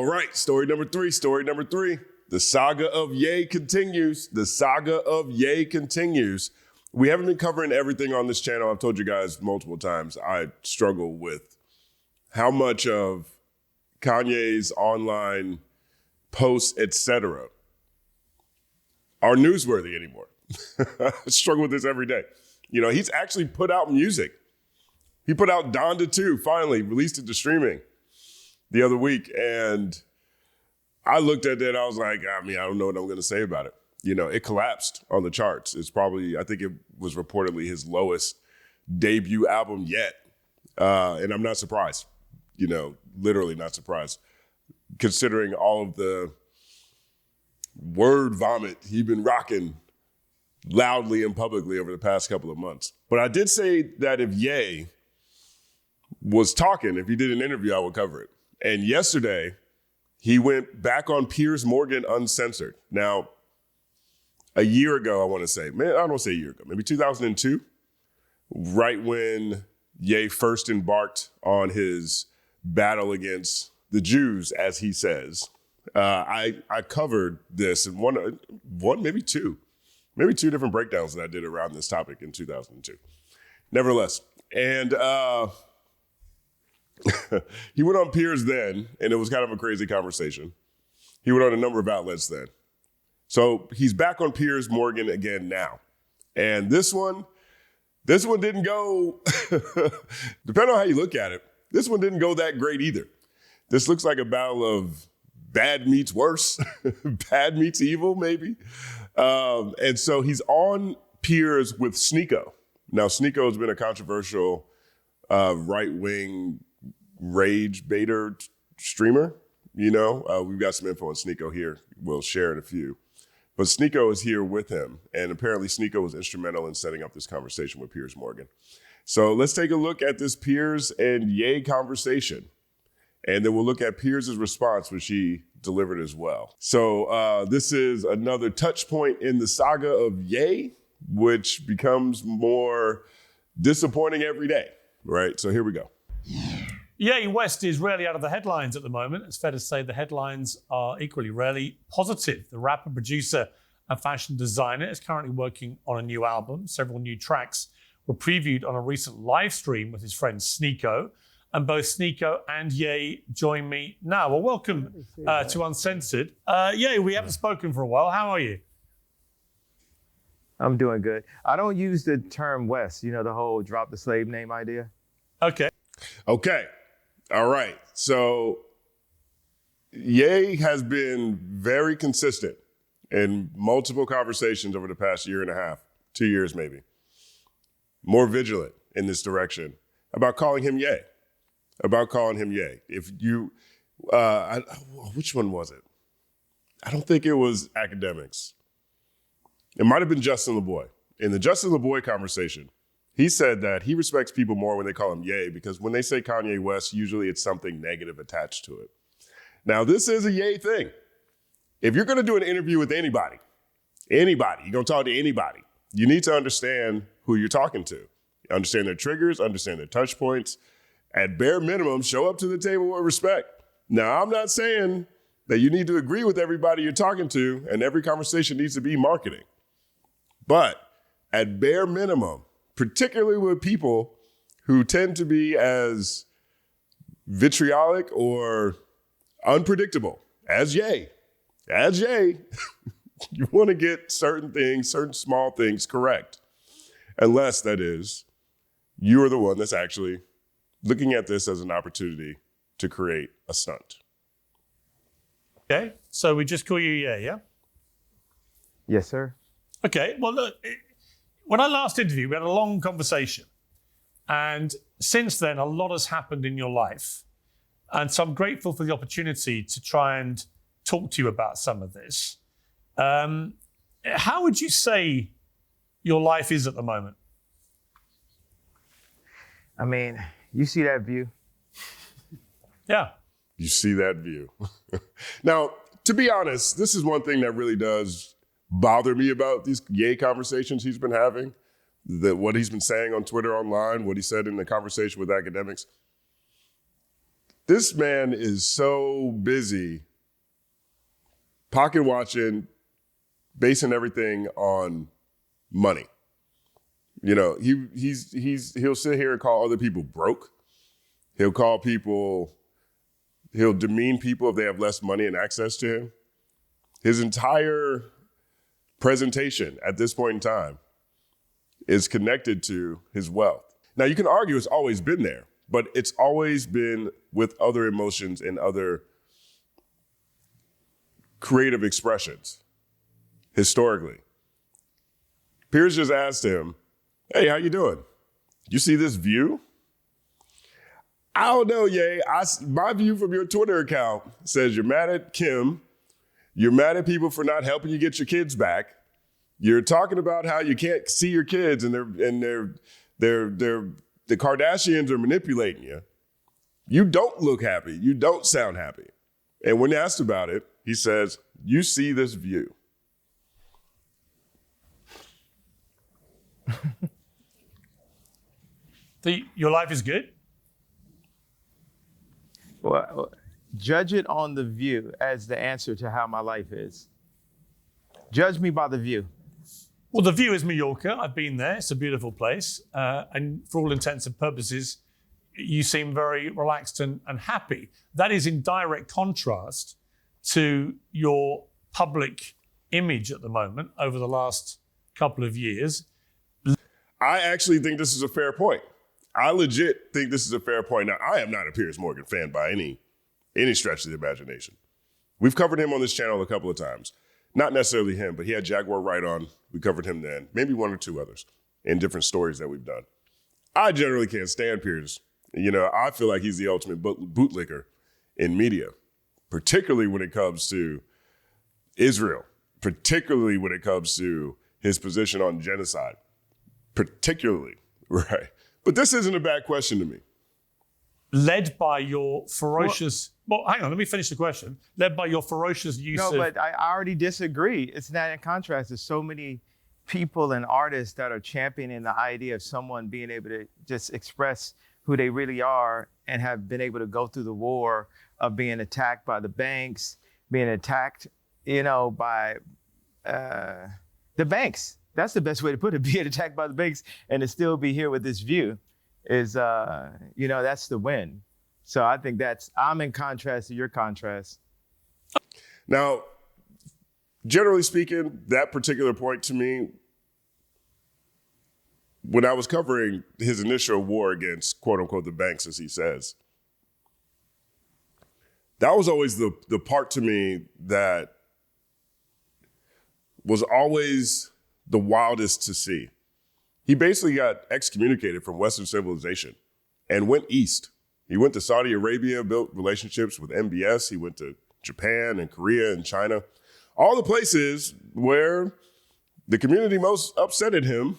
right, story number three. The saga of Ye continues. We haven't been covering everything on this channel. I've told you guys multiple times, I struggle with how much of Kanye's online posts, etc., are newsworthy anymore. I struggle with this every day. You know, he's actually put out music. He put out Donda 2, finally, released it to streaming the other week. And I looked at that, I was like, I don't know what I'm going to say about it. You know, it collapsed on the charts. It's probably, I think it was reportedly his lowest debut album yet. And I'm not surprised, you know, literally not surprised, considering all of the word vomit he's been rocking loudly and publicly over the past couple of months. But I did say that if Ye was talking, if he did an interview, I would cover it. And yesterday, he went back on Piers Morgan uncensored. Now, a year ago, I want to say, man, I don't say a year ago, maybe 2002, right when Ye first embarked on his battle against the Jews, as he says. I covered this in one, maybe two different breakdowns that I did around this topic in 2002. Nevertheless, and he went on Piers then, and it was kind of a crazy conversation. He went on a number of outlets then. So he's back on Piers Morgan again now. And this one didn't go, depending on how you look at it, this one didn't go that great either. This looks like a battle of bad meets worse, bad meets evil, maybe. And so he's on Piers with Sneako. Now, Sneako has been a controversial right-wing rage baiter streamer. You know, we've got some info on Sneako here. We'll share in a few. But Sneako is here with him. And apparently Sneako was instrumental in setting up this conversation with Piers Morgan. So let's take a look at this Piers and Ye conversation. And then we'll look at Piers' response, which he delivered as well. So this is another touch point in the saga of Ye, which becomes more disappointing every day, right? So here we go. Ye West is rarely out of the headlines at the moment. It's fair to say the headlines are equally rarely positive. The rapper, producer, and fashion designer is currently working on a new album. Several new tracks were previewed on a recent live stream with his friend Sneako. And both Sneako and Ye join me now. Well, welcome to Uncensored. Ye, we haven't spoken for a while. How are you? I'm doing good. I don't use the term West, you know, the whole drop the slave name idea. Okay. All right. So Ye has been very consistent in multiple conversations over the past year and a half, 2 years maybe, more vigilant in this direction about calling him Ye. If you, which one was it? I don't think it was academics. It might have been Justin LeBoy. In the Justin LeBoy conversation, he said that he respects people more when they call him Ye because when they say Kanye West, usually it's something negative attached to it. Now, this is a Ye thing. If you're going to do an interview with anybody, you're going to talk to anybody, you need to understand who you're talking to. Understand their triggers, understand their touch points. At bare minimum, show up to the table with respect. Now, I'm not saying that you need to agree with everybody you're talking to and every conversation needs to be marketing. But at bare minimum, particularly with people who tend to be as vitriolic or unpredictable as Ye, you want to get certain things, certain small things correct. Unless, that is, you are the one that's actually looking at this as an opportunity to create a stunt. Okay, so we just call you Ye, yeah? Yes, sir. Okay, well, look, when I last interviewed, we had a long conversation. And since then, a lot has happened in your life. And so I'm grateful for the opportunity to try and talk to you about some of this. How would you say your life is at the moment? I mean, you see that view? Yeah. You see that view. Now, to be honest, this is one thing that really does bother me about these Ye conversations he's been having, what he's been saying on Twitter, online, what he said in the conversation with academics. This man is so busy pocket watching, basing everything on money. You know, he'll sit here and call other people broke. He'll demean people if they have less money and access to him. His entire presentation at this point in time is connected to his wealth. Now, you can argue it's always been there, but it's always been with other emotions and other creative expressions, historically. Piers just asked him, hey, how you doing? You see this view? I don't know, Ye. My view from your Twitter account says you're mad at Kim. You're mad at people for not helping you get your kids back. You're talking about how you can't see your kids and the Kardashians are manipulating you. You don't look happy. You don't sound happy. And when asked about it, he says, you see this view. Your life is good? Well, judge it on the view as the answer to how my life is. Judge me by the view. Well, the view is Mallorca. I've been there. It's a beautiful place. And for all intents and purposes, you seem very relaxed and happy. That is in direct contrast to your public image at the moment over the last couple of years. I actually think this is a fair point. I legit think this is a fair point. Now, I am not a Piers Morgan fan by any stretch of the imagination. We've covered him on this channel a couple of times. Not necessarily him, but he had Jaguar Wright on. We covered him then, maybe one or two others in different stories that we've done. I generally can't stand Piers. You know, I feel like he's the ultimate bootlicker in media, particularly when it comes to Israel, particularly when it comes to his position on genocide, particularly, right? But this isn't a bad question to me. Led by your ferocious... Well, hang on, let me finish the question. Led by your ferocious use of... No, but I already disagree. It's not in contrast. There's so many people and artists that are championing the idea of someone being able to just express who they really are and have been able to go through the war of being attacked by the banks, being attacked, by the banks. That's the best way to put it, being attacked by the banks and to still be here with this view is, that's the win. So I think I'm in contrast to your contrast. Now, generally speaking, that particular point to me, when I was covering his initial war against, quote unquote, the banks, as he says, that was always the part to me that was always the wildest to see. He basically got excommunicated from Western civilization and went east. He went to Saudi Arabia, built relationships with MBS. He went to Japan and Korea and China. All the places where the community most upset at him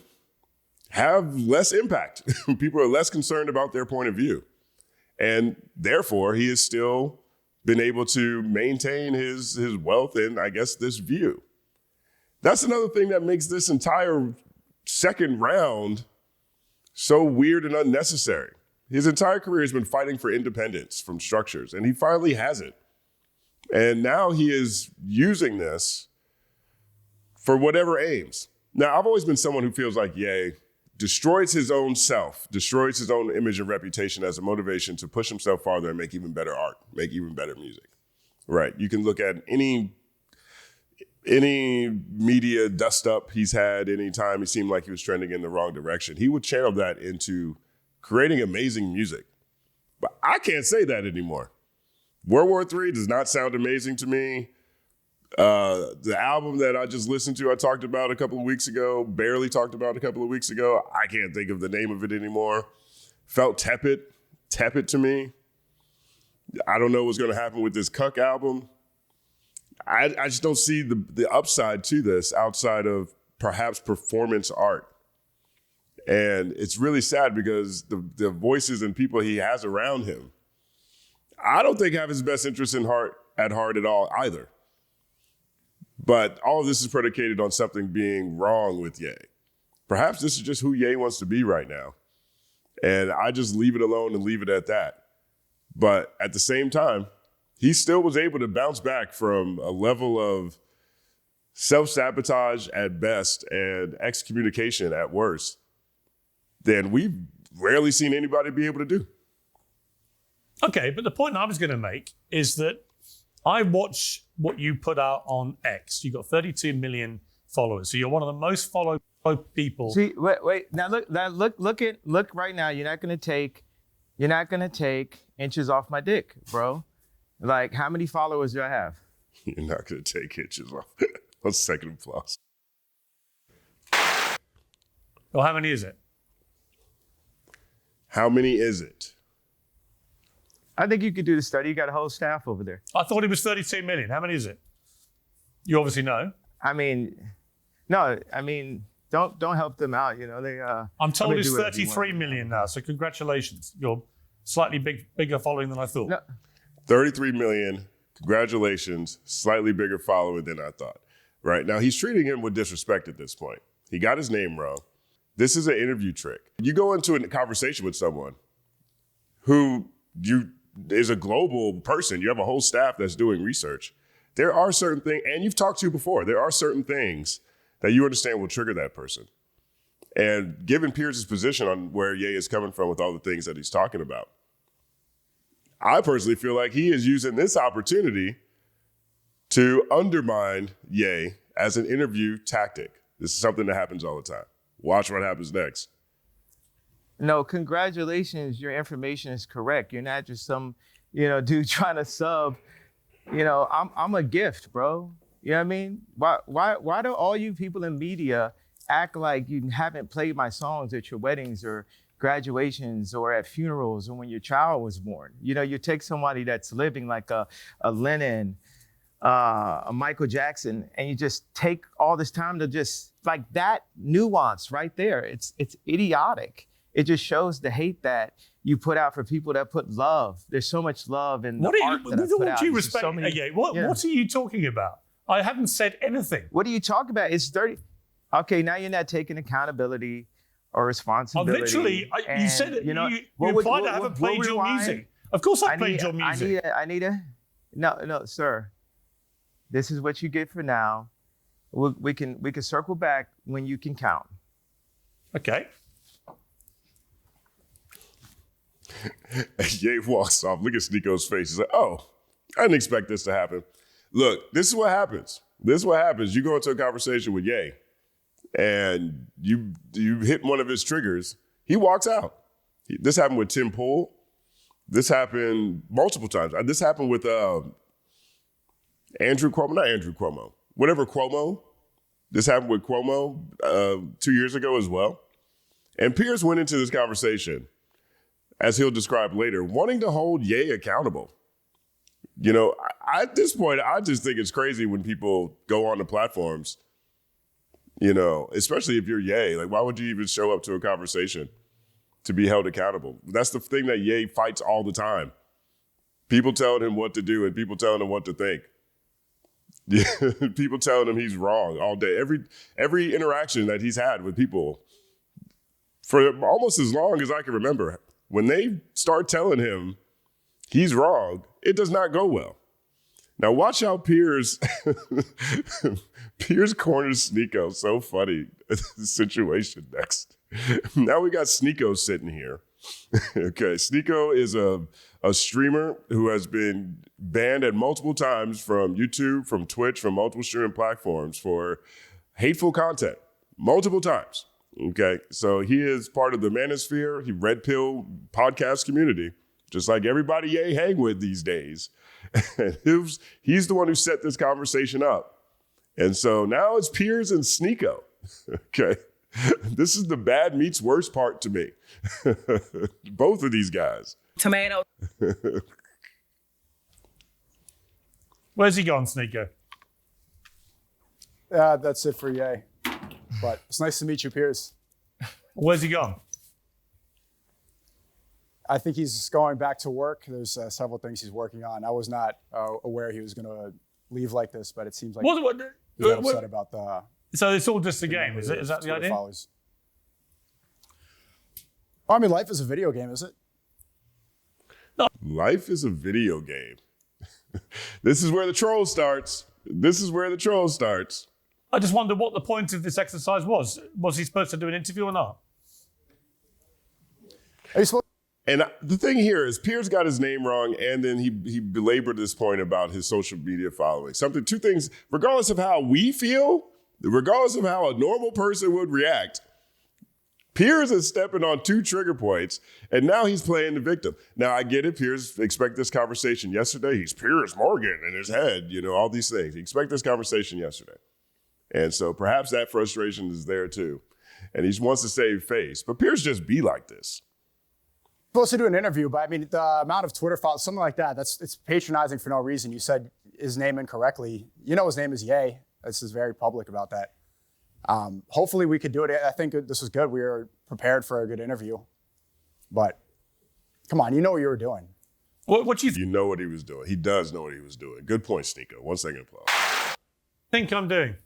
have less impact. People are less concerned about their point of view. And therefore, he has still been able to maintain his wealth and, I guess, this view. That's another thing that makes this entire second round so weird and unnecessary. His entire career has been fighting for independence from structures, and he finally has it. And now he is using this for whatever aims. Now, I've always been someone who feels like Ye destroys his own self, destroys his own image and reputation as a motivation to push himself farther and make even better art, make even better music. Right? You can look at any media dust up he's had any time he seemed like he was trending in the wrong direction. He would channel that into creating amazing music. But I can't say that anymore. World War III does not sound amazing to me. The album that I just listened to, I talked about a couple of weeks ago, barely talked about a couple of weeks ago. I can't think of the name of it anymore. Felt tepid to me. I don't know what's going to happen with this Cuck album. I just don't see the upside to this outside of perhaps performance art. And it's really sad because the voices and people he has around him, I don't think have his best interest at heart at all either. But all of this is predicated on something being wrong with Ye. Perhaps this is just who Ye wants to be right now. And I just leave it alone and leave it at that. But at the same time, he still was able to bounce back from a level of self-sabotage at best and excommunication at worst than we've rarely seen anybody be able to do. Okay, but the point I was going to make is that I watch what you put out on X. You got 32 million followers, so you're one of the most followed people. See, wait. Now look right now. You're not gonna take inches off my dick, bro. Like, how many followers do I have? You're not gonna take inches off. That's second applause. Well, how many is it? How many is it? I think you could do the study. You got a whole staff over there. I thought it was 32 million. How many is it? You obviously know. I mean, no. I mean, don't help them out. You know, they. I'm told it's 33 million now. So congratulations. You're slightly bigger following than I thought. No. 33 million. Congratulations. Slightly bigger follower than I thought. Right now, he's treating him with disrespect at this point. He got his name wrong. This is an interview trick. You go into a conversation with someone who is a global person. You have a whole staff that's doing research. There are certain things, and you've talked to before, there are certain things that you understand will trigger that person. And given Piers' position on where Ye is coming from with all the things that he's talking about, I personally feel like he is using this opportunity to undermine Ye as an interview tactic. This is something that happens all the time. Watch what happens next. No, congratulations. Your information is correct. You're not just some, dude trying to sub. I'm a gift, bro. You know what I mean? Why do all you people in media act like you haven't played my songs at your weddings or graduations or at funerals or when your child was born? You take somebody that's living like a Lennon, a Michael Jackson, and you just take all this time to just like that nuance right there. It's idiotic. It just shows the hate that you put out for people that put love. There's so much love in the art that I put out. What are you talking about? I haven't said anything. What are you talking about? It's 30. Okay, now you're not taking accountability or responsibility. You said it. You implied I haven't played your music. Of course I played your music. No, sir. This is what you get for now. We can circle back when you can count. Okay. Ye walks off. Look at Sneako's face. He's like, oh, I didn't expect this to happen. Look, this is what happens. You go into a conversation with Ye and you hit one of his triggers. He walks out. This happened with Tim Pool. This happened multiple times. This happened with Andrew Cuomo. Not Andrew Cuomo. Whatever Cuomo. This happened with Cuomo 2 years ago as well. And Piers went into this conversation, as he'll describe later, wanting to hold Ye accountable. At this point, I just think it's crazy when people go on the platforms, especially if you're Ye. Like, why would you even show up to a conversation to be held accountable? That's the thing that Ye fights all the time. People telling him what to do and people telling him what to think. People telling him he's wrong all day. Every interaction that he's had with people for almost as long as I can remember, when they start telling him he's wrong, it does not go well. Now watch how Piers corners Sneako. So funny situation next. Now we got Sneako sitting here. Okay, Sneako is a streamer who has been banned at multiple times from YouTube, from Twitch, from multiple streaming platforms for hateful content, multiple times. Okay, so he is part of the Manosphere, Red Pill podcast community, just like everybody Ye hang with these days. And he's the one who set this conversation up. And so now it's Piers and Sneako. Okay, this is the bad meets worst part to me. Both of these guys. Tomato. Where's he gone, Sneako? That's it for Ye. But it's nice to meet you, Piers. Where's he gone? I think he's going back to work. There's several things he's working on. I was not aware he was going to leave like this, but it seems like he got upset about the... So it's all just a game, is it? Is that the idea? Followers. Well, I mean, life is a video game, is it? No, Life is a video game. This is where the troll starts. I just wonder what the point of this exercise was. Was he supposed to do an interview or not? And the thing here is Piers got his name wrong, and then he belabored this point about his social media following. Two things, regardless of how we feel, regardless of how a normal person would react, Piers is stepping on 2 trigger points, and now he's playing the victim. Now, I get it. Piers expect this conversation yesterday. He's Piers Morgan in his head, all these things. He expect this conversation yesterday. And so perhaps that frustration is there too. And he wants to save face. But Piers just be like this. Supposed to do an interview, but I mean, the amount of Twitter followers, something like that, it's patronizing for no reason. You said his name incorrectly. His name is Ye. This is very public about that. Hopefully we could do it. I think this was good. We were prepared for a good interview. But come on, you know what you were doing. What you You know what he was doing. He does know what he was doing. Good point, Sneako. 1 second applause. think I'm doing?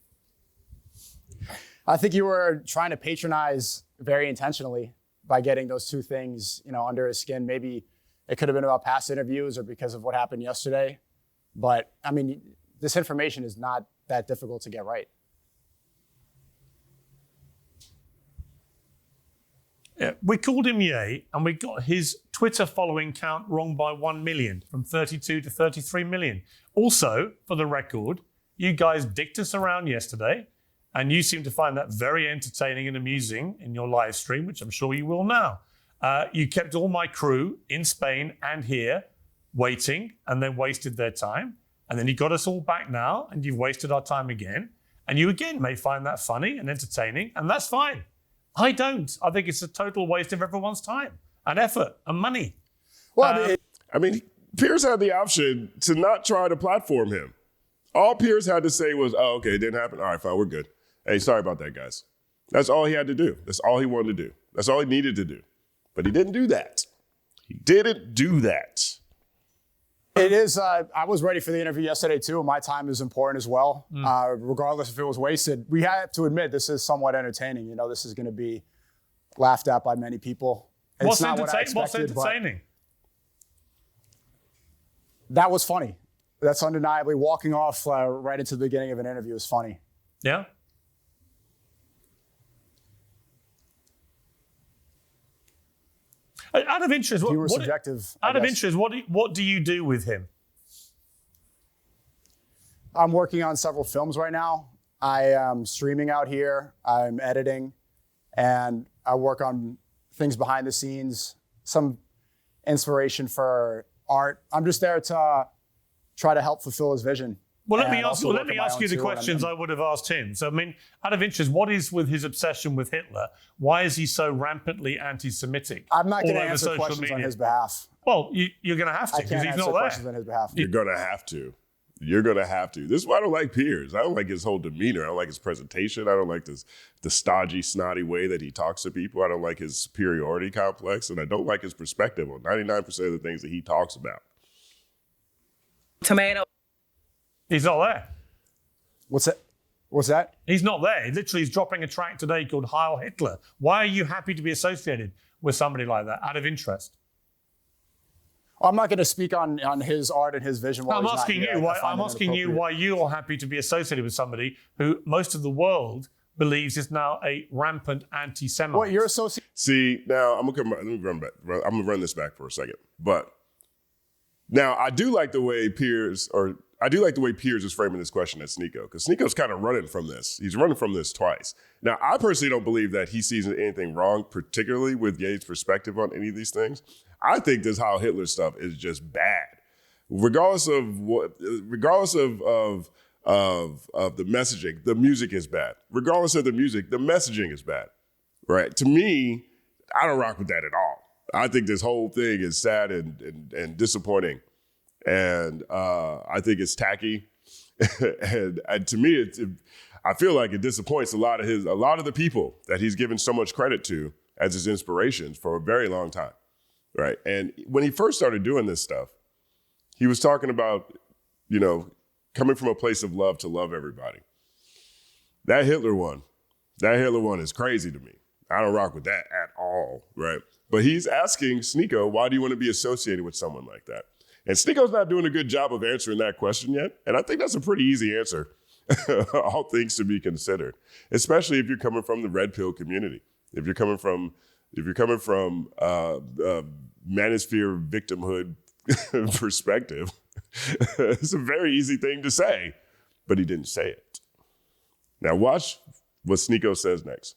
I think you were trying to patronize very intentionally by getting those 2 things, under his skin. Maybe it could have been about past interviews or because of what happened yesterday. But I mean, this information is not that difficult to get right. Yeah, we called him Ye, and we got his Twitter following count wrong by 1 million, from 32 to 33 million. Also, for the record, you guys dicked us around yesterday, and you seem to find that very entertaining and amusing in your live stream, which I'm sure you will now. You kept all my crew in Spain and here waiting, and then wasted their time. And then you got us all back now, and you've wasted our time again. And you again may find that funny and entertaining, and that's fine. I don't. I think it's a total waste of everyone's time and effort and money. Well, I mean, Piers had the option to not try to platform him. All Piers had to say was, oh, okay, it didn't happen. All right, fine, we're good. Hey, sorry about that, guys. That's all he had to do. That's all he wanted to do. That's all he needed to do. But he didn't do that. He didn't do that. It is. I was ready for the interview yesterday, too. My time is important as well. Regardless if it was wasted. We have to admit this is somewhat entertaining. This is going to be laughed at by many people. What's entertaining? That was funny. That's undeniably walking off right into the beginning of an interview is funny. Yeah. Out of interest, what do you do with him? I'm working on several films right now. I am streaming out here. I'm editing, and I work on things behind the scenes, some inspiration for art. I'm just there to try to help fulfill his vision. Well, let me ask you the questions I would have asked him. So, I mean, out of interest, what is with his obsession with Hitler? Why is he so rampantly anti-Semitic? I'm not going to answer questions on his behalf. Well, you're going to have to because he's not there. Questions on his behalf. You're going to have to. You're going to have to. This is why I don't like Piers. I don't like his whole demeanor. I don't like his presentation. I don't like the stodgy, snotty way that he talks to people. I don't like his superiority complex. And I don't like his perspective on 99% of the things that he talks about. Tomato. He's not there. What's that? He's not there. He literally is dropping a track today called Heil Hitler. Why are you happy to be associated with somebody like that out of interest? I'm not going to speak on his art and his vision. I'm asking you why you're happy to be associated with somebody who most of the world believes is now a rampant anti-Semite. What you're associated? See, now I'm gonna run this back for a second. But now I do like the way Piers is framing this question at Sneako, because Sneako's kind of running from this. He's running from this twice. Now, I personally don't believe that he sees anything wrong, particularly with Ye's perspective on any of these things. I think this Heil Hitler stuff is just bad, regardless of the messaging. The music is bad. Regardless of the music, the messaging is bad. Right? To me, I don't rock with that at all. I think this whole thing is sad and disappointing. And I think it's tacky, and to me, I feel like it disappoints a lot of the people that he's given so much credit to as his inspirations for a very long time, right? And when he first started doing this stuff, he was talking about, coming from a place of love to love everybody. That Hitler one is crazy to me. I don't rock with that at all, right? But he's asking Sneako, why do you want to be associated with someone like that? And Sneako's not doing a good job of answering that question yet. And I think that's a pretty easy answer, all things to be considered, especially if you're coming from the red pill community. If you're coming from manosphere victimhood perspective, it's a very easy thing to say, but he didn't say it. Now watch what Sneako says next.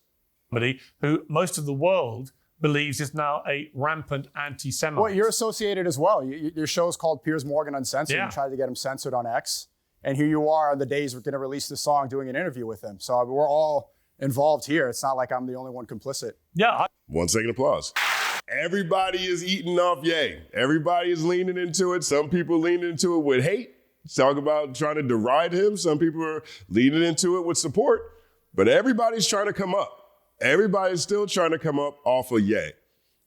Somebody who most of the world believes is now a rampant anti-Semite. Well, you're associated as well. Your show is called Piers Morgan Uncensored. Yeah. You tried to get him censored on X. And here you are on the days we're going to release the song doing an interview with him. So we're all involved here. It's not like I'm the only one complicit. Yeah. 1 second applause. Everybody is eating off Ye. Everybody is leaning into it. Some people leaning into it with hate. Talk about trying to deride him. Some people are leaning into it with support. But everybody's trying to come up. Everybody's still trying to come up off of Ye.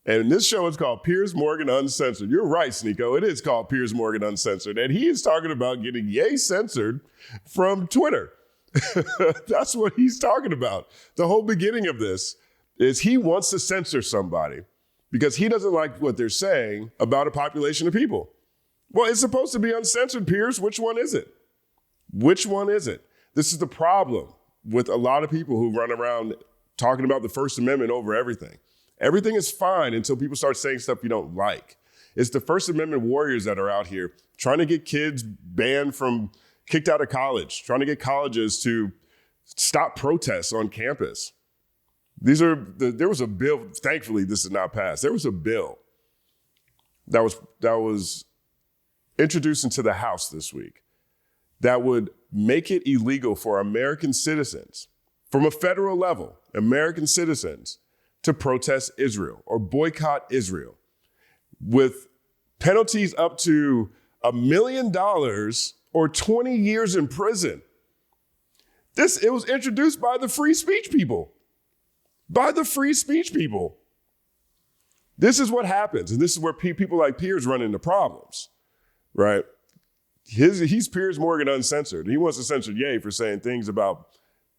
And this show is called Piers Morgan Uncensored. You're right, Sneako. It is called Piers Morgan Uncensored. And he is talking about getting Ye censored from Twitter. That's what he's talking about. The whole beginning of this is he wants to censor somebody because he doesn't like what they're saying about a population of people. Well, it's supposed to be uncensored, Piers. Which one is it? Which one is it? This is the problem with a lot of people who run around talking about the First Amendment over everything. Everything is fine until people start saying stuff you don't like. It's the First Amendment warriors that are out here trying to get kids kicked out of college, trying to get colleges to stop protests on campus. There was a bill, thankfully this did not pass. There was a bill that was introduced into the House this week that would make it illegal for American citizens, from a federal level, American citizens, to protest Israel or boycott Israel with penalties up to $1 million or 20 years in prison. It was introduced by the free speech people. By the free speech people. This is what happens, and this is where people like Piers run into problems, right? He's Piers Morgan Uncensored. He wants to censor Ye for saying things about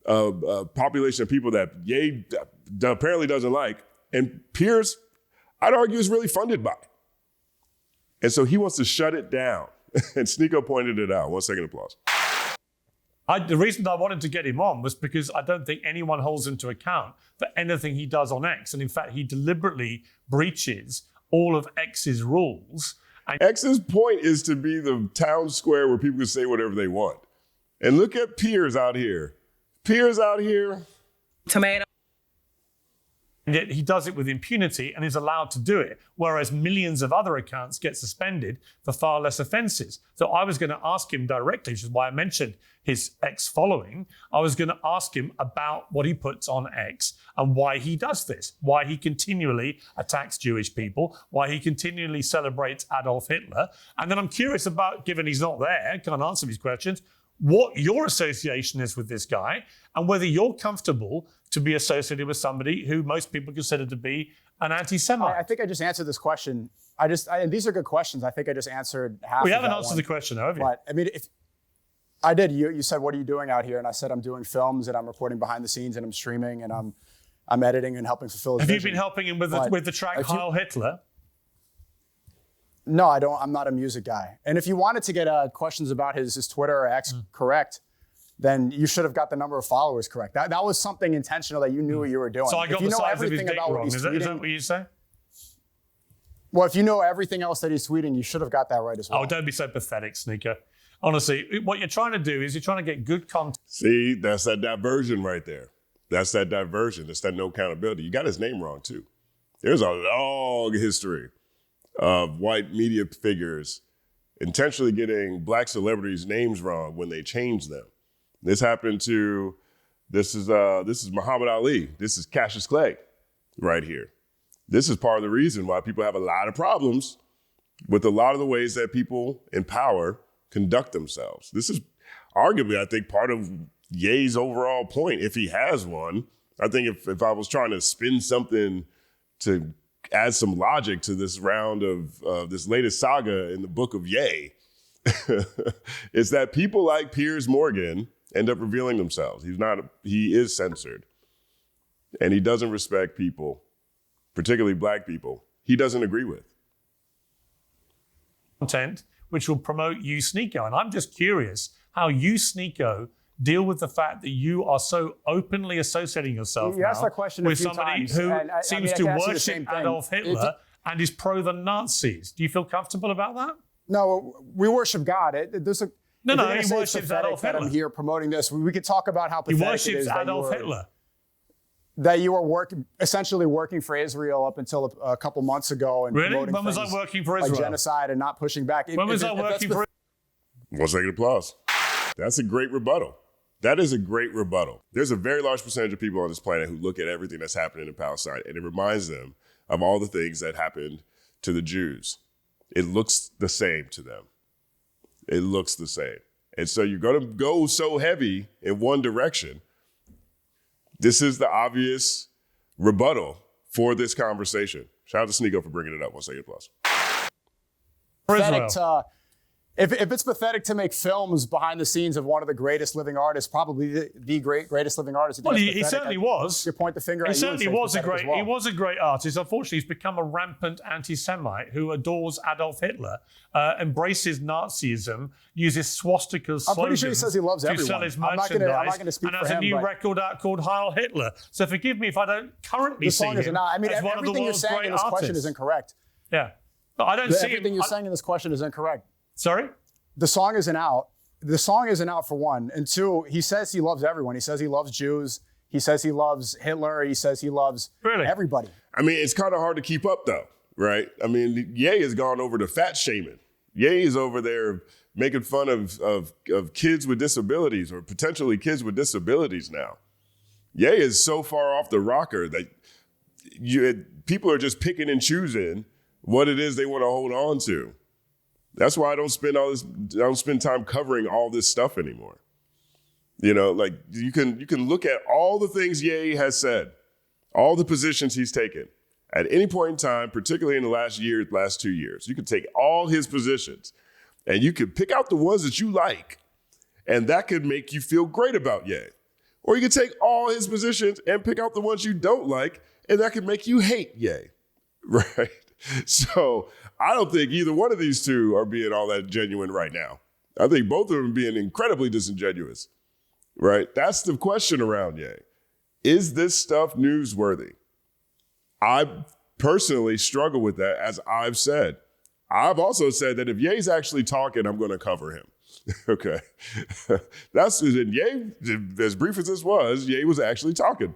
a population of people that Ye apparently doesn't like. And Piers, I'd argue, is really funded by. And so he wants to shut it down. And Sneako pointed it out. 1 second applause. The reason I wanted to get him on was because I don't think anyone holds him to account for anything he does on X. And in fact, he deliberately breaches all of X's rules. And X's point is to be the town square where people can say whatever they want. And look at Piers out here. Piers out here. Tomato. And yet he does it with impunity and is allowed to do it, whereas millions of other accounts get suspended for far less offenses. So I was going to ask him directly, which is why I mentioned his X following. I was going to ask him about what he puts on X and why he does this, why he continually attacks Jewish people, why he continually celebrates Adolf Hitler. And then I'm curious about, given he's not there, can't answer these questions, what your association is with this guy and whether you're comfortable to be associated with somebody who most people consider to be an anti-Semite. I think I just answered this question. And these are good questions. I think I just answered half. We of haven't that answered one. the question, have you? But I mean, if I did, you said, "What are you doing out here?" And I said, "I'm doing films and I'm recording behind the scenes and I'm streaming and I'm editing and helping fulfill his Have you vision." been helping him with the track Heil Hitler? No, I don't. I'm not a music guy. And if you wanted to get questions about his Twitter or X correct, then you should have got the number of followers correct. That was something intentional that you knew what you were doing. So I got if you the know size of his everything dick about wrong. what he's Is that tweeting, what you say? well, if you know everything else that he's tweeting, you should have got that right as well. Oh, don't be so pathetic, Sneako. Honestly, what you're trying to do is you're trying to get good content. See, that's that diversion right there. That's that diversion. That's that no accountability. You got his name wrong, too. There's a long history of white media figures intentionally getting black celebrities' names wrong when they change them. This happened to, this is Muhammad Ali. This is Cassius Clay right here. This is part of the reason why people have a lot of problems with a lot of the ways that people in power conduct themselves. This is arguably, I think, part of Ye's overall point, if he has one. I think if I was trying to spin something to add some logic to this round of this latest saga in the book of Ye, it's that people like Piers Morgan end up revealing themselves. He is censored. And he doesn't respect people particularly black people, he doesn't agree with. Content which will promote you, Sneako. And I'm just curious how you, Sneako, deal with the fact that you are so openly associating yourself You asked that question with a few somebody times, who and I seems mean, I to can ask you the worship same thing. Adolf Hitler and is pro the Nazis. Do you feel comfortable about that? No, we worship God. There's a No, if no, you're gonna he say it's worships pathetic Adolf that Hitler. I'm here promoting this. We could talk about how He pathetic it worships is Adolf Hitler. that you were essentially working for Israel up until a couple months ago and Really? promoting When was I things working for like Israel? genocide and not pushing back. When was I working for? 1 second applause. That's a great rebuttal. That is a great rebuttal. There's a very large percentage of people on this planet who look at everything that's happening in Palestine and it reminds them of all the things that happened to the Jews. It looks the same to them. It looks the same. And so you're going to go so heavy in one direction. This is the obvious rebuttal for this conversation. Shout out to Sneako for bringing it up. 1 second applause. pathetic if it's pathetic to make films behind the scenes of one of the greatest living artists, probably the greatest living artist. Well, he certainly was. You point the finger at He you and certainly say it's was a pathetic great. as well. He was a great artist. Unfortunately, he's become a rampant anti-Semite who adores Adolf Hitler, embraces Nazism, uses swastikas. I'm pretty sure he says he loves to everyone. sell his I'm not merchandise, gonna speak and for has a him, new but record out called Heil Hitler. So forgive me if I don't currently the see song is him not. I mean, as one of the everything you're world's saying great in this question artists. is incorrect. Yeah, but I don't see Everything him. you're saying in this question is incorrect. Sorry. The song isn't out. The song isn't out for one. And two, he says he loves everyone. He says he loves Jews. He says he loves Hitler. He says he loves everybody. I mean, it's kind of hard to keep up though, right? I mean, Ye has gone over to fat shaming. Ye is over there making fun of kids with disabilities or potentially kids with disabilities now. Ye is so far off the rocker that people are just picking and choosing what it is they want to hold on to. That's why I don't spend time covering all this stuff anymore. You know, like you can look at all the things Ye has said, all the positions he's taken at any point in time, particularly in the last 2 years. You can take all his positions and you can pick out the ones that you like, and that could make you feel great about Ye. Or you can take all his positions and pick out the ones you don't like, and that could make you hate Ye. Right? So I don't think either one of these two are being all that genuine right now. I think both of them are being incredibly disingenuous, right? That's the question around Ye. Is this stuff newsworthy? I personally struggle with that, as I've said. I've also said that if Ye's actually talking, I'm going to cover him. Okay. Ye, as brief as this was, Ye was actually talking.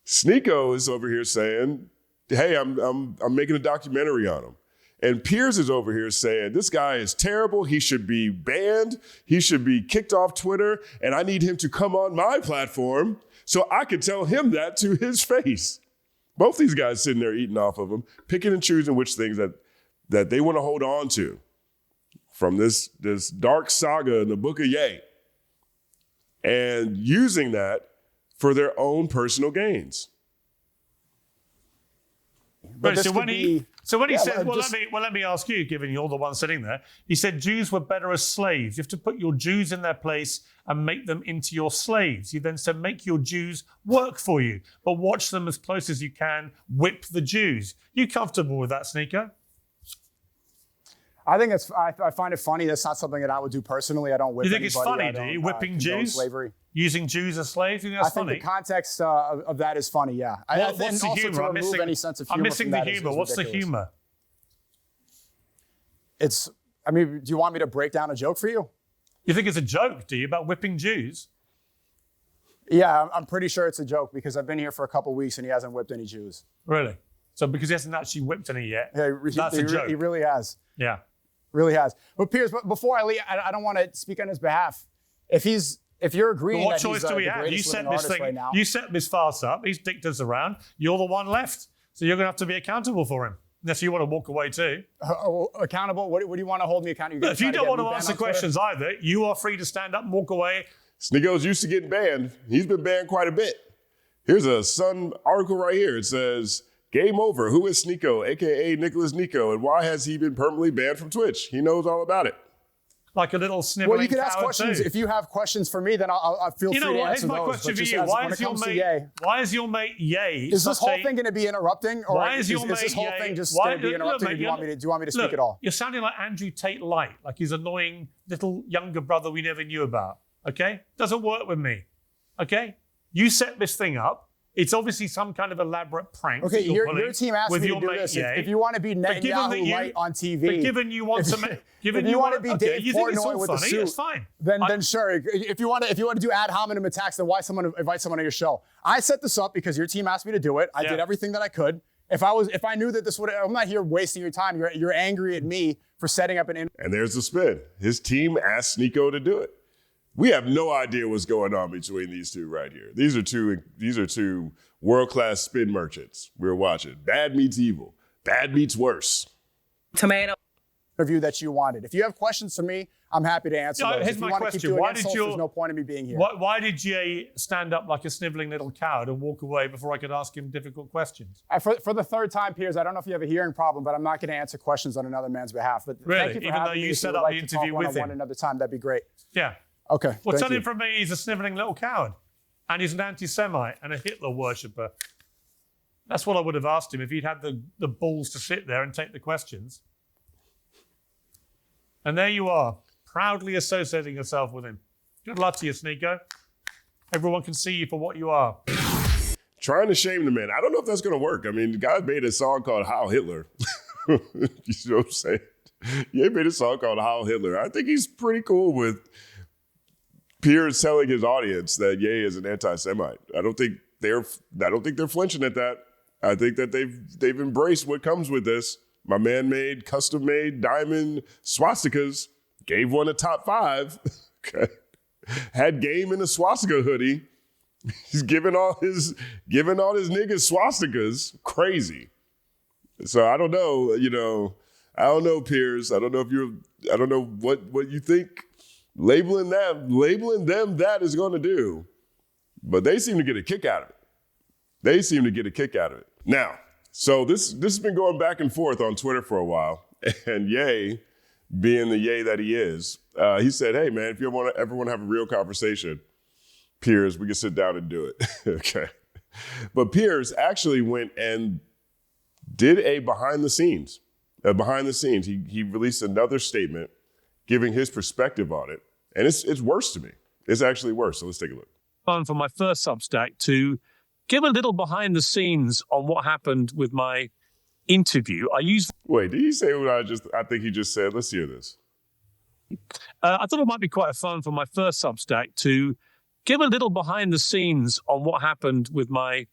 Sneako is over here saying, hey, I'm making a documentary on him. And Piers is over here saying, this guy is terrible. He should be banned. He should be kicked off Twitter. And I need him to come on my platform so I can tell him that to his face. Both these guys sitting there eating off of him, picking and choosing which things that they want to hold on to from this dark saga in the book of Ye, and using that for their own personal gains. But So when he said, let let me ask you, given you're the one sitting there, he said Jews were better as slaves. You have to put your Jews in their place and make them into your slaves. He then said, make your Jews work for you, but watch them as close as you can, whip the Jews. You comfortable with that, Sneako? I think I find it funny. That's not something that I would do personally. I don't whip You think anybody. it's funny, I do don't, you? Whipping condone Jews? slavery. Using Jews as slaves? You think that's I think funny? the context of that is funny, yeah. What's the also humor? to I'm remove any sense of humor I'm missing from the that humor. is What's the ridiculous. humor? Do you want me to break down a joke for you? You think it's a joke, do you, about whipping Jews? Yeah, I'm pretty sure it's a joke because I've been here for a couple weeks and he hasn't whipped any Jews. Really? So because he hasn't actually whipped any yet, Yeah, that's a joke. He really has. Yeah. Really has. But Piers, before I leave, I don't want to speak on his behalf. If you're agreeing But what that choice he's do we the have? You greatest set living this artist thing. right now, You set this farce up. He's dicked us around. You're the one left, so you're going to have to be accountable for him. Unless you want to walk away too. accountable. What do you want to hold me accountable? If you don't want to answer questions either, you are free to stand up and walk away. Sneako's used to getting banned. He's been banned quite a bit. Here's a Sun article right here. It says, game over. Who is Sneako, a.k.a. Nicholas Nico, and why has he been permanently banned from Twitch? He knows all about it. like a little sniveling Well, you can ask coward questions. too. If you have questions for me, then I'll feel free to Here's answer my those. question But for just you. as- Why when is it your comes to mate? Ye, Why is your mate Ye? is this such whole a- thing going to be interrupting, or Why is your this whole mate thing Ye- just why- going to be look, interrupting? mate, Do you want me to speak at all? You're sounding like Andrew Tate Light, like his annoying little younger brother we never knew about. Okay, doesn't work with me. Okay, you set this thing up. It's obviously some kind of elaborate prank. Okay, that you're your pulling team asked with me to your do mate this. Ye. If you want to be But given that Netanyahu you- light on TV, But given you want to, given if you want to want be okay, Dave you think it's Portnoy all with the funny, suit, it's fine. then sure. If you want to do ad hominem attacks, then why invite someone on your show? I set this up because your team asked me to do it. I did everything that I could. If I knew that this would, I'm not here wasting your time. You're angry at me for setting up an. And there's the spin. His team asked Sneako to do it. We have no idea what's going on between these two right here. These are two world-class spin merchants we're watching. Bad meets evil. Bad meets worse. Tomato. Interview that you wanted. If you have questions for me, I'm happy to answer those. Here's If you my want to keep question. doing Why did insults, you- there's no point in me being here. Why did Ye stand up like a sniveling little coward and walk away before I could ask him difficult questions? For the third time, Piers, I don't know if you have a hearing problem, but I'm not going to answer questions on another man's behalf. But Really? thank you for Even having though me. you If set would up like the to talk interview with one-on-one him. another time, that'd be great. Yeah. Okay. Well, thank tell you. him from me he's a sniveling little coward and he's an anti-Semite and a Hitler worshipper. That's what I would have asked him if he'd had the balls to sit there and take the questions. And there you are, proudly associating yourself with him. Good luck to you, Sneako. Everyone can see you for what you are. Trying to shame the man. I don't know if that's going to work. I mean, the guy made a song called Heil Hitler. You know what I'm saying? He made a song called Heil Hitler. I think he's pretty cool with Piers telling his audience that Ye is an anti-Semite. I don't think they're flinching at that. I think that they've embraced what comes with this. My man made custom-made diamond swastikas. Gave one a top 5. Okay. Had game in a swastika hoodie. He's giving all his niggas swastikas. Crazy. So I don't know, I don't know, Piers. I don't know what you think labeling them that is going to do. But they seem to get a kick out of it. Now, so this has been going back and forth on Twitter for a while. And Ye, being the Ye that he is, he said, hey, man, if you ever want to have a real conversation, Piers, we can sit down and do it. Okay. But Piers actually went and did a behind the scenes. He released another statement giving his perspective on it. And it's worse to me. It's actually worse. So let's take a look. Fun for my first Substack to give a little behind the scenes on what happened with my interview. Wait, did he say what I think he just said? Let's hear this. I thought it might be quite fun for my first Substack to give a little behind the scenes on what happened with my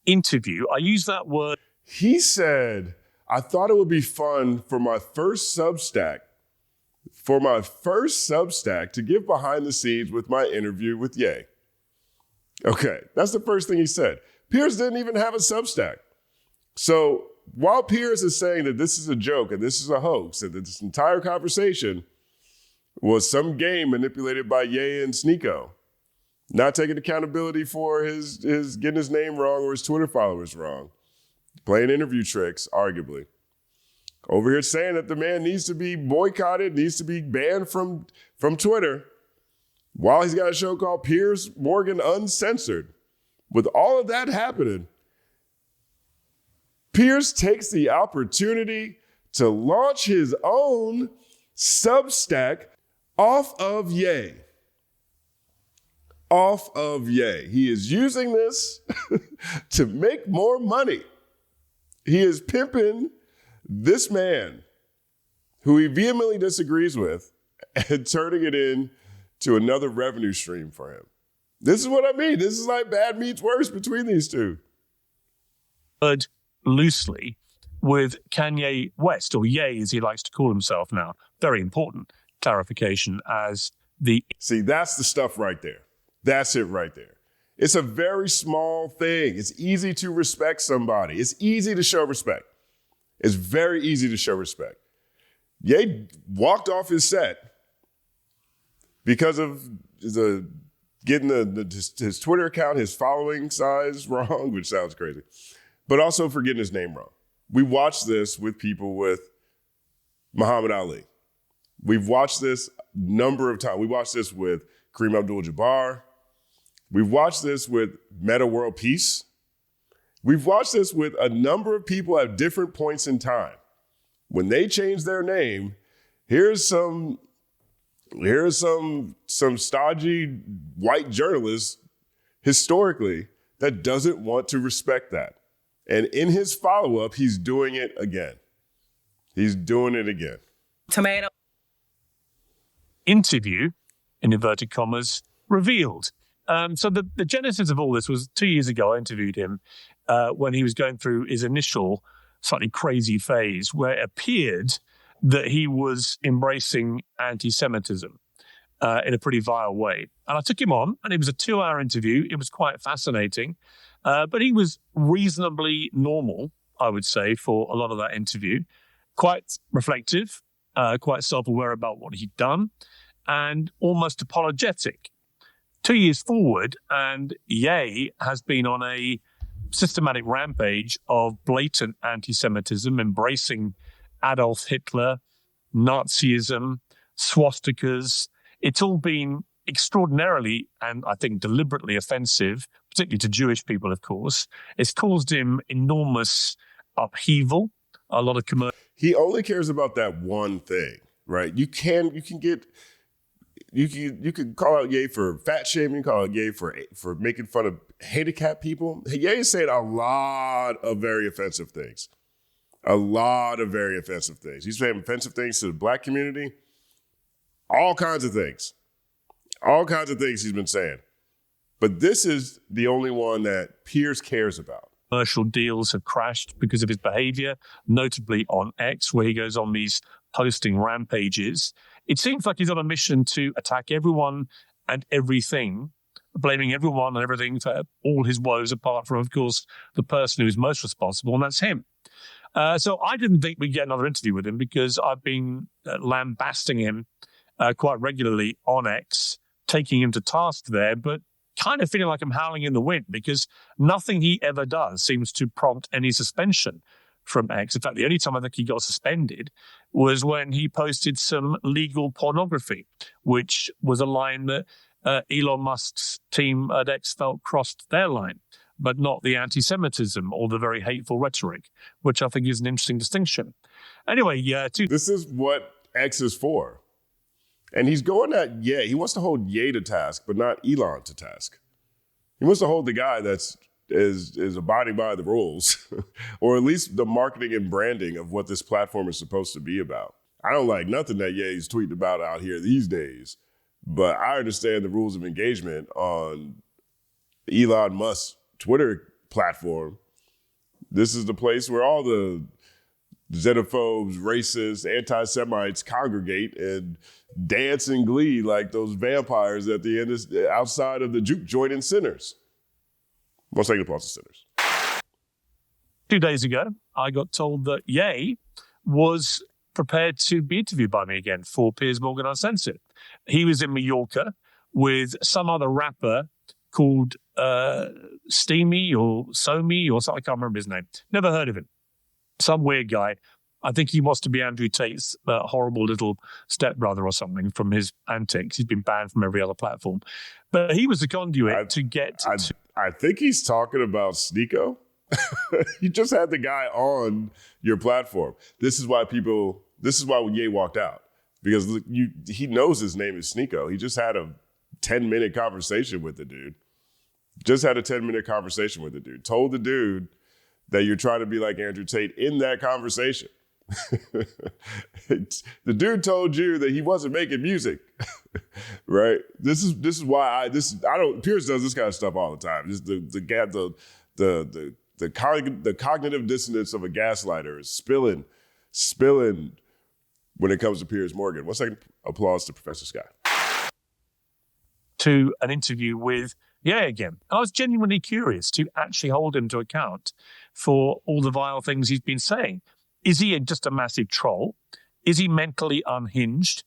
interview. I use that word. He said, I thought it would be fun for my first Substack to give behind the scenes with my interview with Ye. Okay, that's the first thing he said. Piers didn't even have a Substack. So while Piers is saying that this is a joke and this is a hoax and that this entire conversation was some game manipulated by Ye and Sneako, not taking accountability for his getting his name wrong or his Twitter followers wrong, playing interview tricks, arguably. Over here saying that the man needs to be boycotted, needs to be banned from Twitter, while he's got a show called Piers Morgan Uncensored. With all of that happening, Piers takes the opportunity to launch his own Substack off of Ye. He is using this to make more money. He is pimping this man who he vehemently disagrees with and turning it into another revenue stream for him. This is what I mean. This is like bad meets worse between these two. Loosely with Kanye West, or Ye as he likes to call himself now. Very important clarification as the... See, that's the stuff right there. That's it right there. It's a very small thing. It's easy to respect somebody. It's easy to show respect. It's very easy to show respect. Ye walked off his set because of getting his Twitter account, his following size wrong, which sounds crazy, but also for getting his name wrong. We watched this with people with Muhammad Ali. We've watched this number of times. We watched this with Kareem Abdul-Jabbar. We've watched this with Meta World Peace. We've watched this with a number of people at different points in time. When they change their name, here's some stodgy white journalist historically that doesn't want to respect that. And in his follow-up, he's doing it again. He's doing it again. Tomato. Interview, in inverted commas, revealed. So the genesis of all this was 2 years ago. I interviewed him when he was going through his initial slightly crazy phase where it appeared that he was embracing anti-Semitism in a pretty vile way. And I took him on, and it was a 2-hour interview. It was quite fascinating, but he was reasonably normal, I would say, for a lot of that interview. Quite reflective, quite self-aware about what he'd done, and almost apologetic. 2 years forward, and Ye has been on a systematic rampage of blatant anti-Semitism, embracing Adolf Hitler, Nazism, swastikas. It's all been extraordinarily and I think deliberately offensive, particularly to Jewish people, of course. It's caused him enormous upheaval, a lot of commercial. He only cares about that one thing, right? You can call out Ye for fat shaming, call out Ye for making fun of handicapped people. Ye is saying a lot of very offensive things. A lot of very offensive things. He's saying offensive things to the black community. All kinds of things. All kinds of things he's been saying. But this is the only one that Piers cares about. Commercial deals have crashed because of his behavior, notably on X, where he goes on these posting rampages. It seems like he's on a mission to attack everyone and everything, blaming everyone and everything for all his woes, apart from, of course, the person who is most responsible, and that's him. So I didn't think we'd get another interview with him because I've been lambasting him quite regularly on X, taking him to task there, but kind of feeling like I'm howling in the wind because nothing he ever does seems to prompt any suspension from X. In fact, the only time I think he got suspended was when he posted some legal pornography, which was a line that Elon Musk's team at X felt crossed their line, but not the anti-Semitism or the very hateful rhetoric, which I think is an interesting distinction. Anyway, this is what X is for. And he's going at Ye. He wants to hold Ye to task, but not Elon to task. He wants to hold the guy that's is abiding by the rules, or at least the marketing and branding of what this platform is supposed to be about. I don't like nothing that Ye's tweeting about out here these days, but I understand the rules of engagement on Elon Musk's Twitter platform. This is the place where all the xenophobes, racists, anti-Semites congregate and dance in glee like those vampires at the end outside of the juke joint in Sinners. Most taking applause to Sinners. 2 days ago, I got told that Ye was prepared to be interviewed by me again for Piers Morgan Uncensored. He was in Mallorca with some other rapper called Steamy or Somi or something. I can't remember his name. Never heard of him. Some weird guy. I think he wants to be Andrew Tate's horrible little stepbrother or something from his antics. He's been banned from every other platform. But he was the conduit to get to... I think he's talking about Sneako. You just had the guy on your platform. This is why Ye walked out. Because he knows his name is Sneako. He just had a 10-minute conversation with the dude. Told the dude that you're trying to be like Andrew Tate in that conversation. The dude told you that he wasn't making music, right? This is why Piers does this kind of stuff all the time. Just the cognitive dissonance of a gaslighter is spilling when it comes to Piers Morgan. 1 second, applause to Professor Scott. To an interview with Ye again. I was genuinely curious to actually hold him to account for all the vile things he's been saying. Is he just a massive troll? Is he mentally unhinged?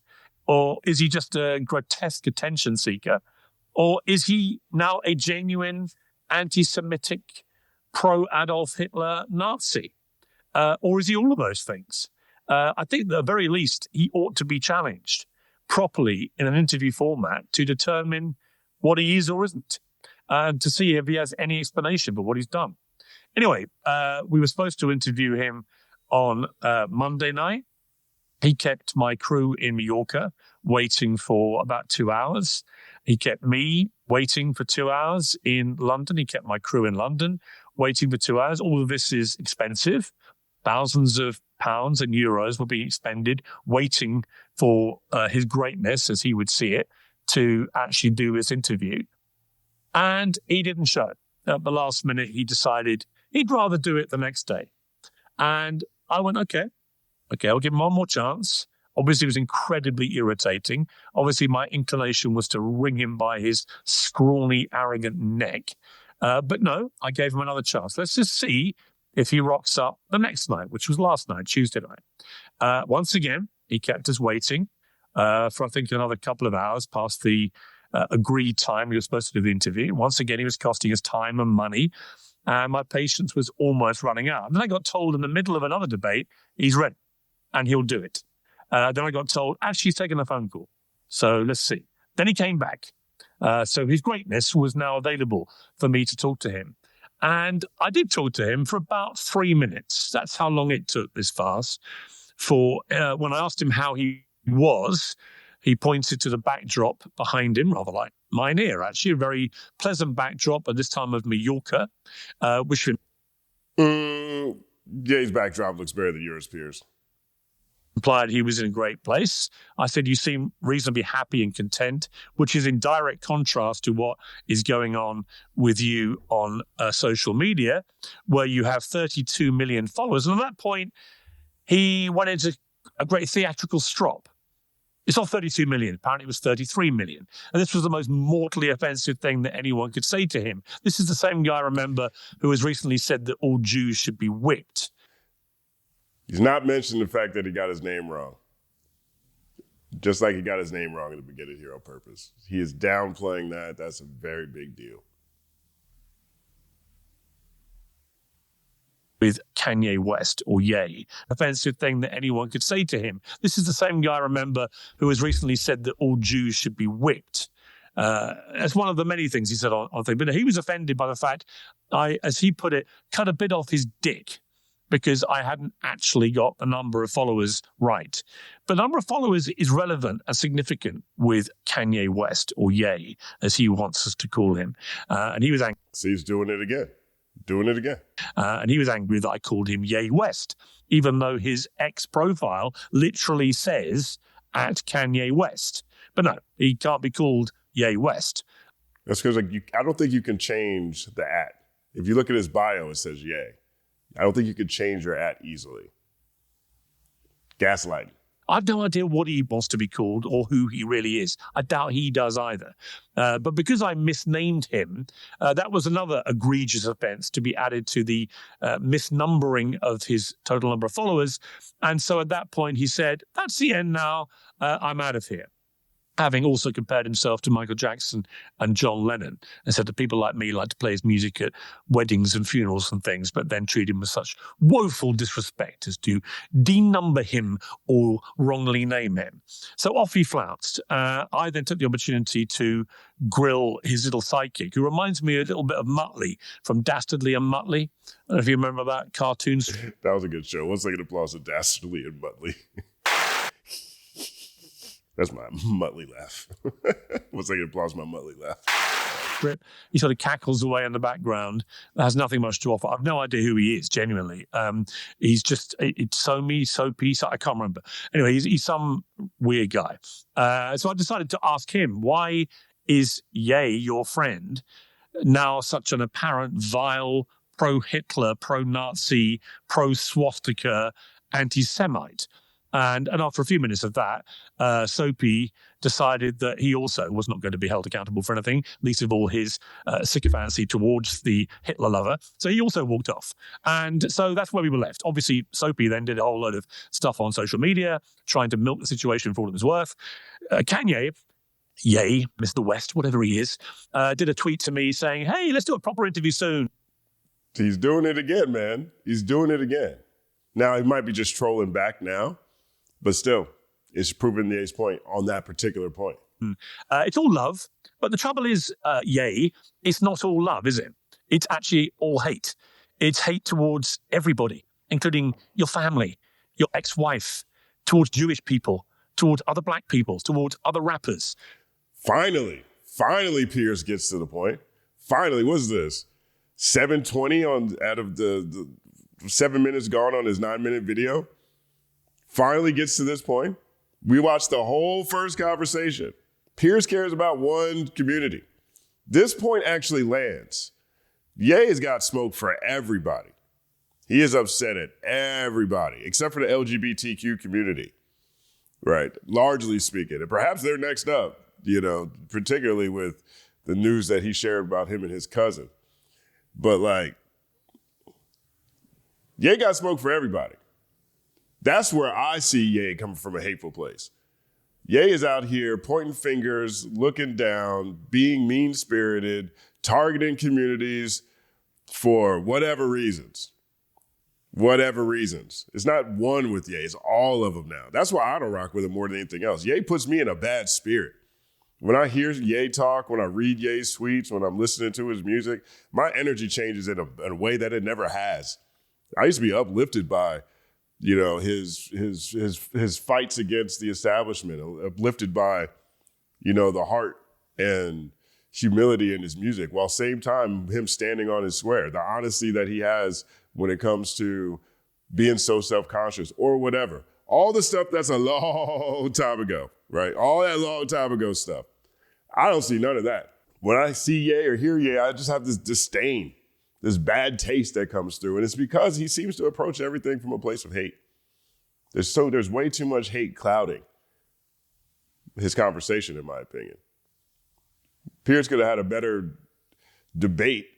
Or is he just a grotesque attention seeker? Or is he now a genuine anti-Semitic, pro-Adolf Hitler Nazi? Or is he all of those things? I think at the very least, he ought to be challenged. properly in an interview format to determine what he is or isn't, and to see if he has any explanation for what he's done. Anyway, we were supposed to interview him on Monday night. He kept my crew in Mallorca waiting for about 2 hours. He kept me waiting for 2 hours in London. He kept my crew in London waiting for 2 hours. All of this is expensive. Thousands of pounds and euros were being expended waiting for his greatness, as he would see it, to actually do this interview. And he didn't show. At the last minute, he decided he'd rather do it the next day. And I went, okay, I'll give him one more chance. Obviously, it was incredibly irritating. Obviously, my inclination was to wring him by his scrawny, arrogant neck. But no, I gave him another chance. Let's just see if he rocks up the next night, which was last night, Tuesday night. Once again, he kept us waiting for, I think, another couple of hours past the agreed time he was supposed to do the interview. Once again, he was costing us time and money. And my patience was almost running out. And then I got told in the middle of another debate, he's ready and he'll do it. Then I got told, actually, he's taken a phone call. So let's see. Then he came back. So his greatness was now available for me to talk to him. And I did talk to him for about 3 minutes. That's how long it took this fast. For when I asked him how he was, he pointed to the backdrop behind him, rather like mine here, actually. A very pleasant backdrop at this time of Mallorca, which... Jay's backdrop looks better than yours, Piers. Implied he was in a great place. I said, you seem reasonably happy and content, which is in direct contrast to what is going on with you on social media, where you have 32 million followers. And at that point, he went into a great theatrical strop. It's not 32 million. Apparently, it was 33 million. And this was the most mortally offensive thing that anyone could say to him. This is the same guy, remember, who has recently said that all Jews should be whipped. He's not mentioned the fact that he got his name wrong. Just like he got his name wrong at the beginning here on purpose. He is downplaying that. That's a very big deal. With Kanye West, or Ye, offensive thing that anyone could say to him. This is the same guy, remember, who has recently said that all Jews should be whipped. That's one of the many things he said on thing. But he was offended by the fact I, as he put it, cut a bit off his dick because I hadn't actually got the number of followers right. But the number of followers is relevant and significant with Kanye West, or Ye, as he wants us to call him. And he was angry. See, he's doing it again. Doing it again. And he was angry that I called him Ye West, even though his X profile literally says at Kanye West. But no, he can't be called Ye West. That's because I don't think you can change the at. If you look at his bio, it says Ye. I don't think you could change your at easily. Gaslighting. I have no idea what he wants to be called or who he really is. I doubt he does either. But because I misnamed him, that was another egregious offense to be added to the misnumbering of his total number of followers. And so at that point, he said, that's the end now. I'm out of here. Having also compared himself to Michael Jackson and John Lennon, and said that people like me like to play his music at weddings and funerals and things, but then treat him with such woeful disrespect as to denumber him or wrongly name him. So off he flounced. I then took the opportunity to grill his little sidekick, who reminds me a little bit of Muttley from Dastardly and Muttley. I don't know if you remember that cartoon. That was a good show. 1 second applause to Dastardly and Muttley. That's my Muttley laugh. 1 second applause, my Muttley laugh. He sort of cackles away in the background. Has nothing much to offer. I've no idea who he is, genuinely. He's just, it's Soapy, I can't remember. Anyway, he's some weird guy. So I decided to ask him, why is Ye, your friend, now such an apparent vile, pro-Hitler, pro-Nazi, pro-swastika anti-Semite? And after a few minutes of that, Soapy decided that he also was not going to be held accountable for anything, least of all his sycophancy towards the Hitler lover. So he also walked off. And so that's where we were left. Obviously, Soapy then did a whole load of stuff on social media, trying to milk the situation for all it was worth. Kanye, Ye, Mr. West, whatever he is, did a tweet to me saying, hey, let's do a proper interview soon. He's doing it again, man. He's doing it again. Now, he might be just trolling back now. But still, is proving Ye's point on that particular point. It's all love, but the trouble is, Ye, it's not all love, is it? It's actually all hate. It's hate towards everybody, including your family, your ex-wife, towards Jewish people, towards other black people, towards other rappers. Finally, Piers gets to the point. Finally, what's this? 7:20 out of the 7 minutes gone on his 9-minute video. Finally gets to this point. We watched the whole first conversation. Piers cares about one community. This point actually lands. Ye has got smoke for everybody. He is upset at everybody, except for the LGBTQ community, right? Largely speaking. And perhaps they're next up, particularly with the news that he shared about him and his cousin. But Ye got smoke for everybody. That's where I see Ye coming from, a hateful place. Ye is out here pointing fingers, looking down, being mean-spirited, targeting communities for whatever reasons. Whatever reasons. It's not one with Ye, it's all of them now. That's why I don't rock with him more than anything else. Ye puts me in a bad spirit. When I hear Ye talk, when I read Ye's tweets, when I'm listening to his music, my energy changes in a way that it never has. I used to be uplifted by his fights against the establishment, uplifted by, the heart and humility in his music, while same time him standing on his square, the honesty that he has when it comes to being so self-conscious or whatever. All the stuff that's a long time ago, right? All that long time ago stuff. I don't see none of that. When I see Ye or hear Ye, I just have this disdain, this bad taste that comes through. And it's because he seems to approach everything from a place of hate. There's way too much hate clouding his conversation, in my opinion. Piers could have had a better debate,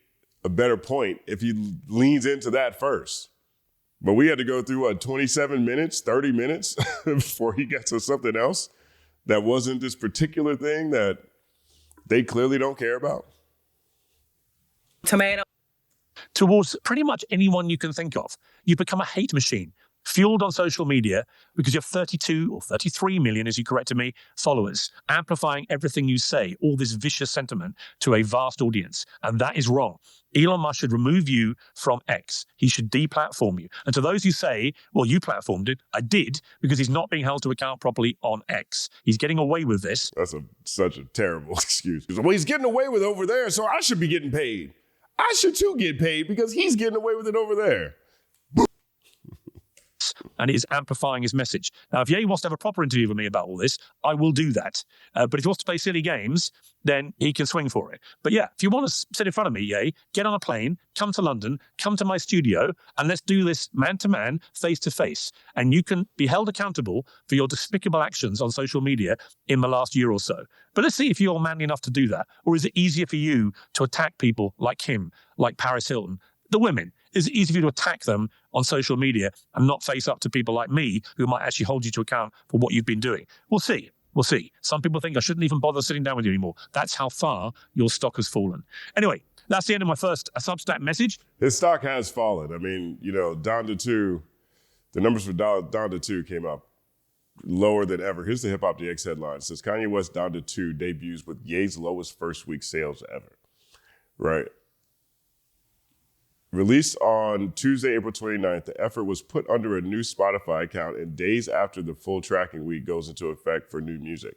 a better point, if he leans into that first. But we had to go through 27 minutes, 30 minutes before he gets to something else that wasn't this particular thing that they clearly don't care about. Tomato. Towards pretty much anyone you can think of. You become a hate machine, fueled on social media because you have 32 or 33 million, as you corrected me, followers, amplifying everything you say, all this vicious sentiment to a vast audience. And that is wrong. Elon Musk should remove you from X. He should deplatform you. And to those who say, well, you platformed it, I did, because he's not being held to account properly on X. He's getting away with this. That's such a terrible excuse. Well, he's getting away with it over there, so I should be getting paid. I should too get paid because he's getting away with it over there. And it is amplifying his message. Now, if Ye wants to have a proper interview with me about all this, I will do that. But if he wants to play silly games, then he can swing for it. But yeah, if you want to sit in front of me, Ye, get on a plane, come to London, come to my studio, and let's do this man-to-man, face-to-face. And you can be held accountable for your despicable actions on social media in the last year or so. But let's see if you're manly enough to do that. Or is it easier for you to attack people like him, like Paris Hilton, the women? Is it easy for you to attack them on social media and not face up to people like me who might actually hold you to account for what you've been doing? We'll see. We'll see. Some people think I shouldn't even bother sitting down with you anymore. That's how far your stock has fallen. Anyway, that's the end of my first Substack message. His stock has fallen. I mean, Donda 2, the numbers for Donda 2 came up lower than ever. Here's the Hip Hop DX headline. It says Kanye West Donda 2 debuts with Ye's lowest first week sales ever. Right. Released on Tuesday, April 29th, the effort was put under a new Spotify account and days after the full tracking week goes into effect for new music.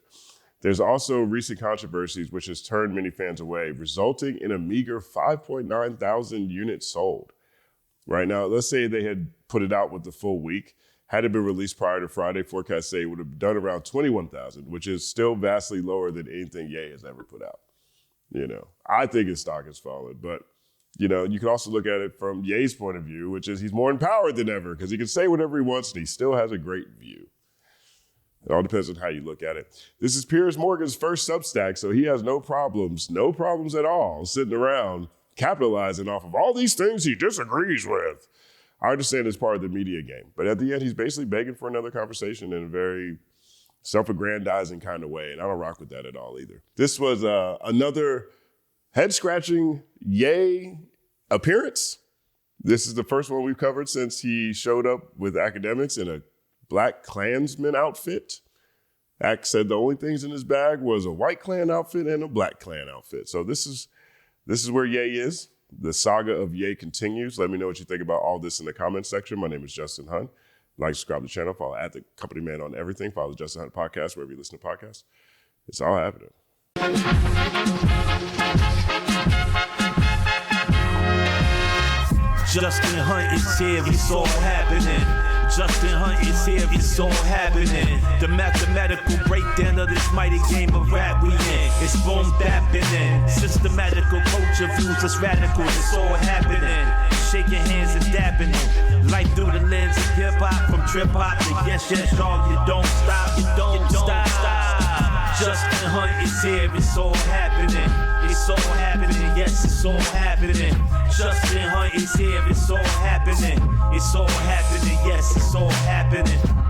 There's also recent controversies which has turned many fans away, resulting in a meager 5.9 thousand units sold. Right now, let's say they had put it out with the full week. Had it been released prior to Friday, forecasts say it would have done around 21,000, which is still vastly lower than anything Ye has ever put out. I think his stock has fallen, but you can also look at it from Ye's point of view, which is he's more empowered than ever because he can say whatever he wants and he still has a great view. It all depends on how you look at it. This is Piers Morgan's first Substack, so he has no problems at all sitting around capitalizing off of all these things he disagrees with. I understand it's part of the media game, but at the end, he's basically begging for another conversation in a very self-aggrandizing kind of way, and I don't rock with that at all either. This was another head-scratching Ye appearance. This is the first one we've covered since he showed up with academics in a Black Klansman outfit Axe said the only things in his bag was a white clan outfit and a black clan outfit. So this is where Ye is. The saga of Ye continues. Let me know what you think about all this in the comments section. My name is Justin Hunt. Like, subscribe to the channel. Follow at the Company Man on everything. Follow the Justin Hunt podcast wherever you listen to podcasts. It's all happening. Justin Hunt is here, it's all happening. Justin Hunt is here, it's all happening. The mathematical breakdown of this mighty game of rap we in. It's boom bapping. Systematical culture views that's radical, it's all happening. Shaking hands and dabbing it. Life through the lens of hip hop, from trip hop to yes, dog, you don't stop, you don't stop. Justin Hunt is here, it's all happening. It's all happening, yes, it's all happening. Justin Hunt is here, it's all happening. It's all happening, yes, it's all happening.